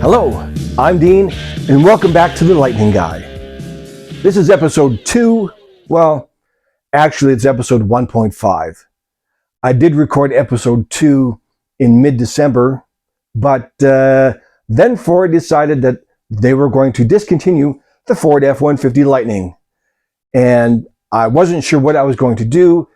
Hello, I'm Dean, and welcome back to the Lightning Guy. This is episode 2, well, actually it's episode 1.5. I did record episode 2 in mid-December, but then Ford decided that they were going to discontinue the Ford F150 Lightning. And I wasn't sure what I was going to do,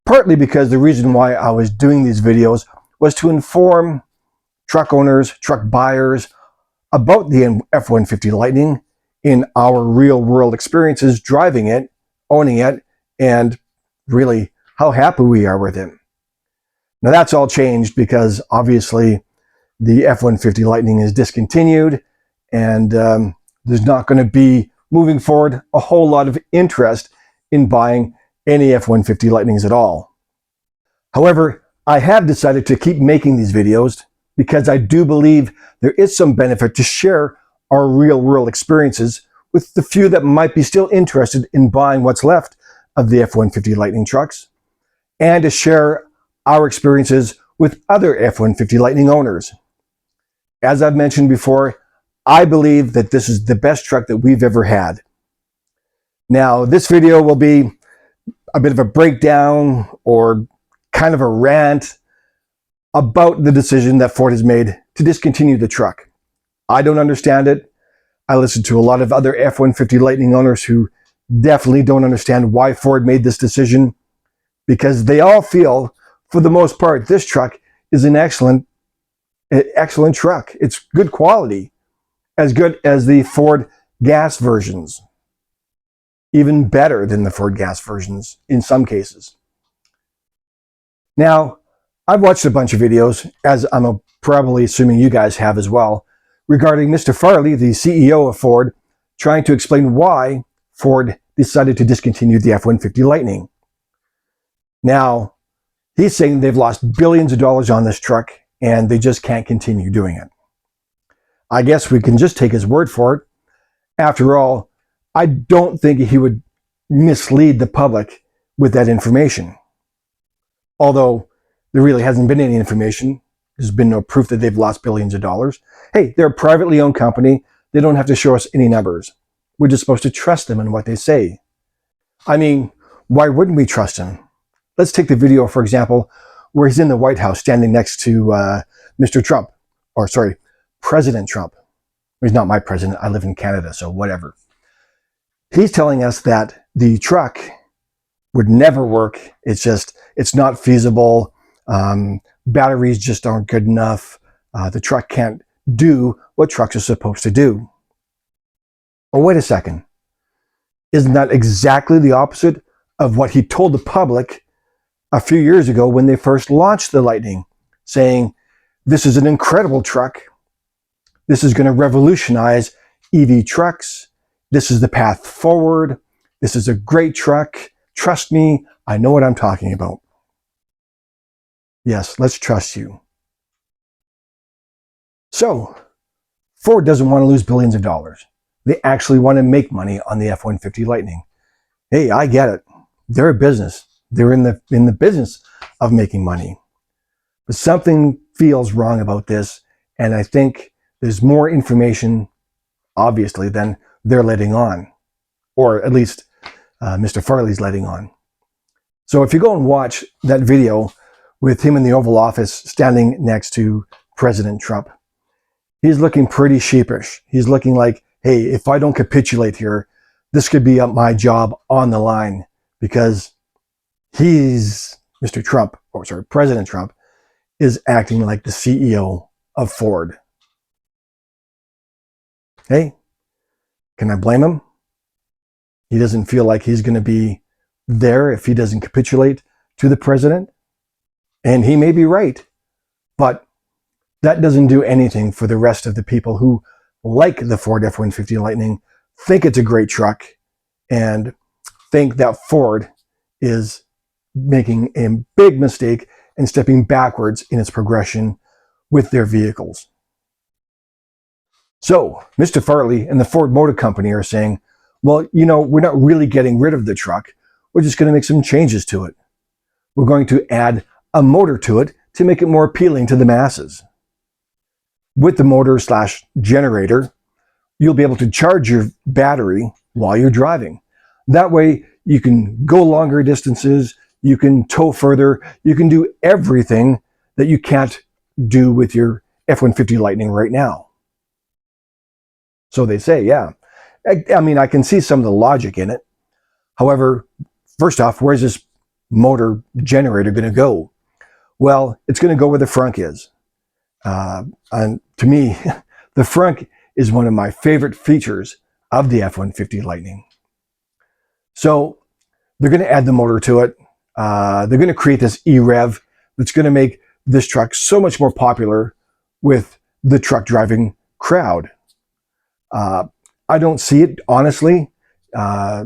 partly because the reason why I was doing these videos was to inform truck owners, truck buyers about the F-150 Lightning in our real-world experiences driving it, owning it, and really how happy we are with it. Now that's all changed because obviously the F-150 Lightning is discontinued, and there's not going to be, moving forward, a whole lot of interest in buying any F-150 Lightnings at all. However, I have decided to keep making these videos because I do believe there is some benefit to share our real-world experiences with the few that might be still interested in buying what's left of the F-150 Lightning trucks, and to share our experiences with other F-150 Lightning owners. As I've mentioned before, I believe that this is the best truck that we've ever had. Now, this video will be a bit of a breakdown or kind of a rant about the decision that Ford has made to discontinue the truck. I don't understand it. I listened to a lot of other F-150 Lightning owners who definitely don't understand why Ford made this decision, because they all feel, for the most part, this truck is an excellent truck. It's good quality, as good as the Ford gas versions, even better than the Ford gas versions in some cases. Now, I've watched a bunch of videos, as I'm probably assuming you guys have as well, regarding Mr. Farley, the CEO of Ford, trying to explain why Ford decided to discontinue the F-150 Lightning. Now, he's saying they've lost billions of dollars on this truck and they just can't continue doing it. I guess we can just take his word for it. After all, I don't think he would mislead the public with that information. Although there really hasn't been any information. There's been no proof that they've lost billions of dollars. Hey, they're a privately owned company. They don't have to show us any numbers. We're just supposed to trust them in what they say. I mean, why wouldn't we trust him? Let's take the video, for example, where he's in the White House standing next to Mr. Trump. Or sorry, President Trump. He's not my president. I live in Canada, so whatever. He's telling us that the truck would never work. It's not feasible. Batteries just aren't good enough. The truck can't do what trucks are supposed to do. Oh, wait a second. Isn't that exactly the opposite of what he told the public a few years ago when they first launched the Lightning, saying, this is an incredible truck. This is going to revolutionize EV trucks. This is the path forward. This is a great truck. Trust me, I know what I'm talking about. Yes, let's trust you. So, Ford doesn't want to lose billions of dollars. They actually want to make money on the F-150 Lightning. Hey, I get it. They're a business. They're in the business of making money. But something feels wrong about this, and I think there's more information, obviously, than they're letting on. Or at least Mr. Farley's letting on. So if you go and watch that video with him in the Oval Office standing next to President Trump, he's looking pretty sheepish. He's looking like, hey, if I don't capitulate here, this could be my job on the line, because President Trump is acting like the CEO of Ford. Hey, can I blame him? He doesn't feel like he's going to be there if he doesn't capitulate to the president. And he may be right, but that doesn't do anything for the rest of the people who like the Ford F-150 Lightning, think it's a great truck, and think that Ford is making a big mistake and stepping backwards in its progression with their vehicles. So Mr. Farley and the Ford Motor Company are saying, well, you know, we're not really getting rid of the truck. We're just going to make some changes to it. We're going to add a motor to it to make it more appealing to the masses. with the motor slash generator, you'll be able to charge your battery while you're driving. That way you can go longer distances, you can tow further, you can do everything that you can't do with your F-150 Lightning right now. So they say, yeah. I mean, I can see some of the logic in it. However, first off, where's this motor generator going to go? Well, it's going to go where the frunk is. And to me, the frunk is one of my favorite features of the F-150 Lightning. So they're going to add the motor to it. They're going to create this e-rev that's going to make this truck so much more popular with the truck driving crowd. I don't see it, honestly. I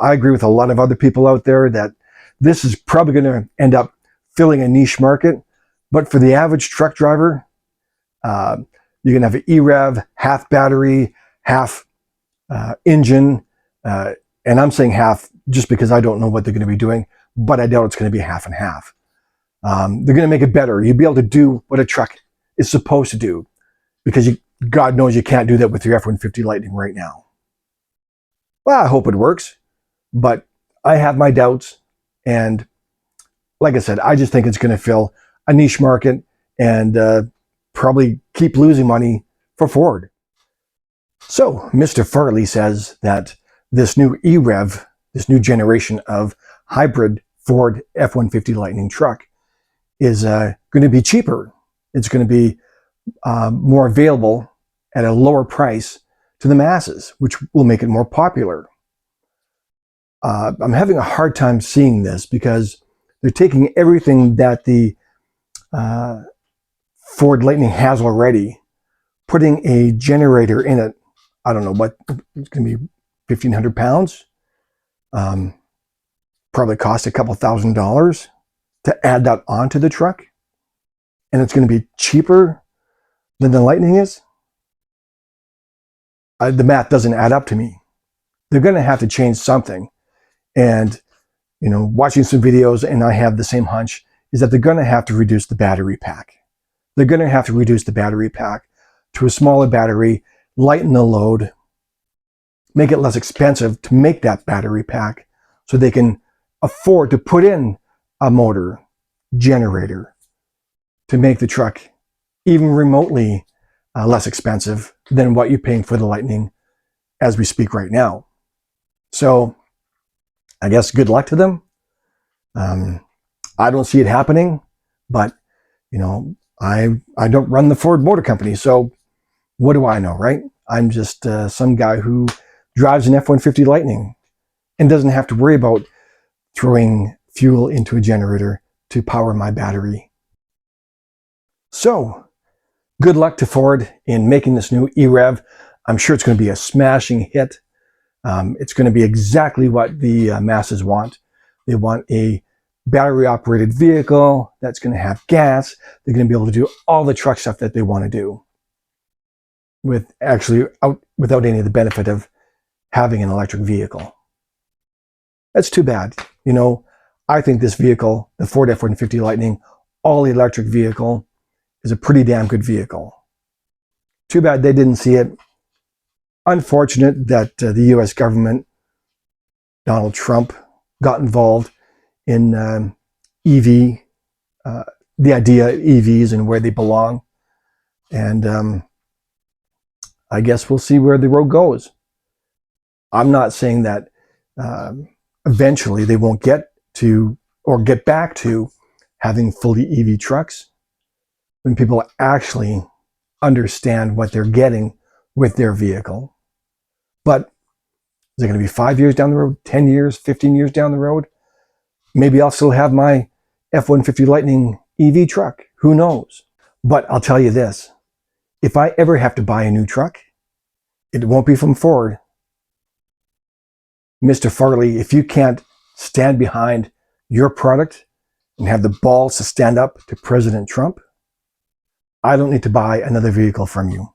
agree with a lot of other people out there that this is probably going to end up filling a niche market. But for the average truck driver, you're going to have an e-rev, half battery, half engine. And I'm saying half just because I don't know what they're going to be doing, but I doubt it's going to be half and half. They're going to make it better. You'll be able to do what a truck is supposed to do, because God knows you can't do that with your F-150 Lightning right now. Well, I hope it works, but I have my doubts. And like I said, I just think it's going to fill a niche market and probably keep losing money for Ford. So Mr. Farley says that this new e-rev, this new generation of hybrid Ford F-150 Lightning truck is going to be cheaper. It's going to be more available at a lower price to the masses, which will make it more popular. I'm having a hard time seeing this because they're taking everything that the Ford Lightning has already, putting a generator in it. I don't know what, it's going to be 1,500 pounds. Probably cost a couple $1,000 to add that onto the truck. And it's going to be cheaper than the Lightning is. The math doesn't add up to me. They're going to have to change something. And, watching some videos, and I have the same hunch, is that they're going to have to reduce the battery pack. They're going to have to reduce the battery pack to a smaller battery, lighten the load, make it less expensive to make that battery pack so they can afford to put in a motor generator to make the truck even remotely less expensive than what you're paying for the Lightning as we speak right now. So I guess good luck to them. I don't see it happening, but I don't run the Ford Motor Company, so what do I know, right? I'm just some guy who drives an F-150 Lightning and doesn't have to worry about throwing fuel into a generator to power my battery. So good luck to Ford in making this new e-rev. I'm sure it's going to be a smashing hit. It's going to be exactly what the masses want. They want a battery-operated vehicle that's going to have gas. They're going to be able to do all the truck stuff that they want to do without any of the benefit of having an electric vehicle. That's too bad. I think this vehicle, the Ford F-150 Lightning, all-electric vehicle, is a pretty damn good vehicle. Too bad they didn't see it. Unfortunate that the U.S. government, Donald Trump, got involved in EV, the idea of EVs and where they belong. And I guess we'll see where the road goes. I'm not saying that eventually they won't get to or get back to having fully EV trucks when people actually understand what they're getting with their vehicle. But is it going to be 5 years down the road, 10 years, 15 years down the road? Maybe I'll still have my F-150 Lightning EV truck. Who knows? But I'll tell you this. If I ever have to buy a new truck, it won't be from Ford. Mr. Farley, if you can't stand behind your product and have the balls to stand up to President Trump, I don't need to buy another vehicle from you.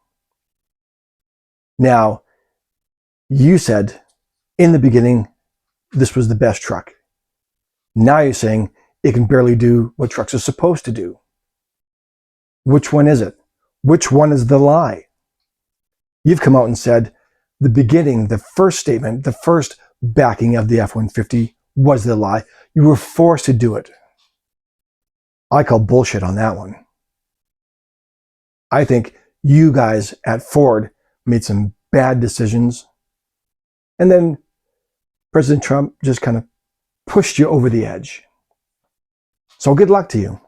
Now, you said in the beginning this was the best truck. Now you're saying it can barely do what trucks are supposed to do. Which one is it? Which one is the lie? You've come out and said the beginning, the first statement, the first backing of the F-150 was the lie. You were forced to do it. I call bullshit on that one. I think you guys at Ford made some bad decisions, and then President Trump just kind of pushed you over the edge. So good luck to you.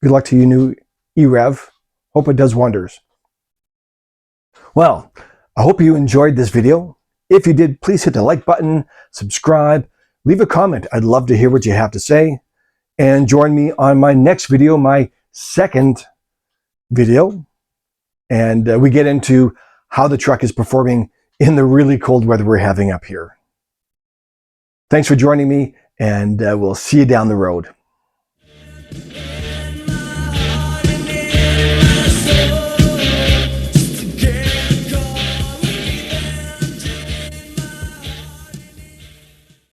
Good luck to your new E-Rev. Hope it does wonders. Well, I hope you enjoyed this video. If you did, please hit the like button, subscribe, leave a comment. I'd love to hear what you have to say. And join me on my next video, my second video. And we get into how the truck is performing in the really cold weather we're having up here. Thanks for joining me, and we'll see you down the road.